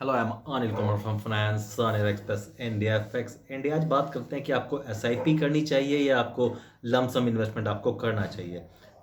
Hello, I am Anil Kumar from finance snare express India FX India. आज बात करते हैं कि आपको एसआईपी करनी चाहिए या आपको लमसम इन्वेस्टमेंट आपको करना चाहिए।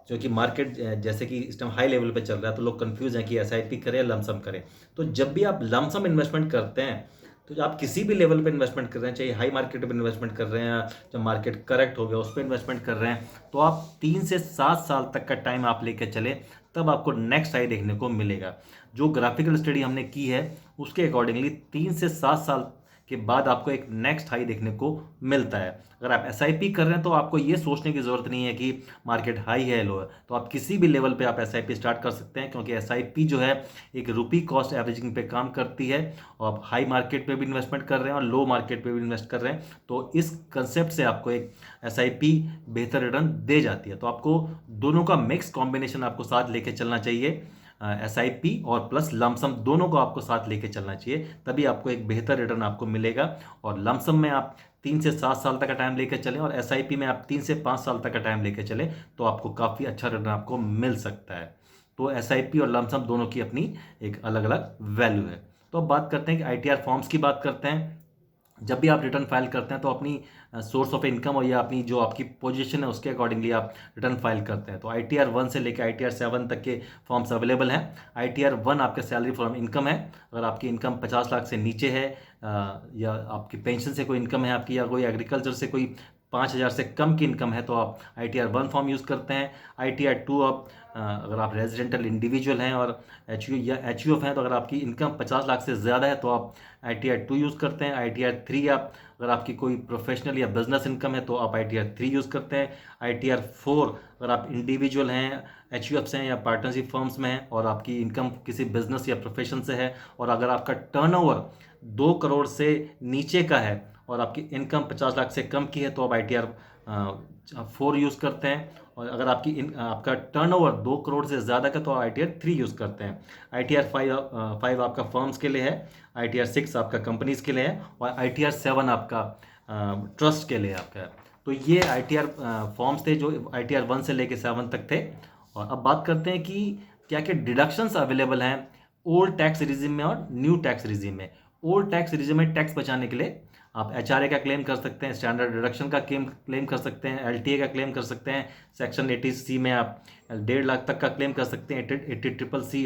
जो कि मार्केट जैसे कि इस टाइम हाई लेवल पे चल रहा है तो लोग कंफ्यूज हैं कि एसआईपी करें या लमसम करें। तो जब भी आप लमसम इन्वेस्टमेंट करते हैं तो आप किसी भी लेवल पे इन्वेस्टमेंट कर रहे हैं, चाहे हाई मार्केट पे इन्वेस्टमेंट कर रहे हैं, जब मार्केट करेक्ट हो गया उस पर इन्वेस्टमेंट कर रहे हैं, तो आप 3 से 7 साल तक का टाइम आप लेके चले, तब आपको नेक्स्ट हाई देखने को मिलेगा। जो ग्राफिकल स्टडी हमने की है उसके अकॉर्डिंगली 3 से 7 साल के बाद आपको एक नेक्स्ट हाई देखने को मिलता है। अगर आप एसआईपी कर रहे हैं तो आपको ये सोचने की जरूरत नहीं है कि मार्केट हाई है लो है, तो आप किसी भी लेवल पे आप एसआईपी स्टार्ट कर सकते हैं, क्योंकि एसआईपी जो है एक रुपी कॉस्ट एवरेजिंग पे काम करती है। और आप हाई मार्केट पे भी इन्वेस्टमेंट कर रहे हैं और लो मार्केट पे भी इन्वेस्ट कर रहे हैं, तो इस कंसेप्ट से आपको एक एसआईपी बेहतर रिटर्न दे जाती है। तो आपको दोनों का मिक्स कॉम्बिनेशन आपको साथ लेके चलना चाहिए। एसआईपी और प्लस लमसम दोनों को आपको साथ लेके चलना चाहिए, तभी आपको एक बेहतर रिटर्न आपको मिलेगा। और लमसम में आप 3 से 7 साल तक का टाइम लेकर चलें और एसआईपी में आप 3 से 5 साल तक का टाइम लेकर चलें, तो आपको काफ़ी अच्छा रिटर्न आपको मिल सकता है। तो एसआईपी और लमसम दोनों की अपनी एक अलग अलग वैल्यू है। तो अब बात करते हैं कि आईटीआर फॉर्म्स की बात करते हैं। जब भी आप रिटर्न फाइल करते हैं तो अपनी सोर्स ऑफ इनकम और या अपनी जो आपकी पोजीशन है उसके अकॉर्डिंगली आप रिटर्न फाइल करते हैं। तो ITR 1 से लेकर ITR 7 तक के फॉर्म्स अवेलेबल हैं। ITR 1 आपका सैलरी फ्रॉम इनकम है। अगर आपकी इनकम 50 लाख से नीचे है, या आपकी पेंशन से कोई इनकम है आपकी, या कोई एग्रीकल्चर से कोई 5,000 से कम की इनकम है, तो आप ITR 1 फॉर्म यूज़ करते हैं। ITR 2 आप अगर आप रेजिडेंटल इंडिविजुअल हैं और HU या HUF हैं, तो अगर आपकी इनकम 50 लाख से ज़्यादा है तो आप ITR 2 यूज़ करते हैं। ITR 3 आप अगर आपकी कोई प्रोफेशनल या बिजनेस इनकम है तो आप ITR 3 यूज़ करते हैं। ITR 4 अगर आप इंडिविजुअल हैं, HUFs हैं या पार्टनरशिप फर्म्स में हैं और आपकी इनकम किसी बिजनेस या प्रोफेशन से है, और अगर आपका टर्नओवर 2 करोड़ से नीचे का है और आपकी इनकम 50 लाख से कम की है, तो आप ITR 4 यूज़ करते हैं। और अगर आपका टर्नओवर 2 करोड़ से ज़्यादा का, तो ITR 3 यूज़ करते हैं। ITR 5 आपका फर्म्स के लिए है। ITR 6 आपका कंपनीज के लिए है। और ITR 7 आपका ट्रस्ट के लिए आपका है। तो ये ITR फॉर्म्स थे जो ITR 1 से लेके 7 तक थे। और अब बात करते हैं कि क्या क्या डिडक्शंस अवेलेबल हैं ओल्ड टैक्स रिजिम में और न्यू टैक्स रिजिम में। ओल्ड टैक्स रिजिम में टैक्स बचाने के लिए आप HRA का क्लेम कर सकते हैं, स्टैंडर्ड डिडक्शन का क्लेम कर सकते हैं, LTA का क्लेम कर सकते हैं। सेक्शन 80C में आप 1.5 लाख तक का क्लेम कर सकते हैं। 80CCC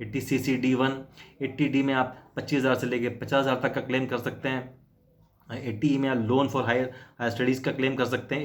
80CCD1, 80D में आप 25,000 से लेके 50,000 तक का क्लेम कर सकते हैं। 80E में आप लोन फॉर हायर स्टडीज़ का क्लेम कर सकते हैं।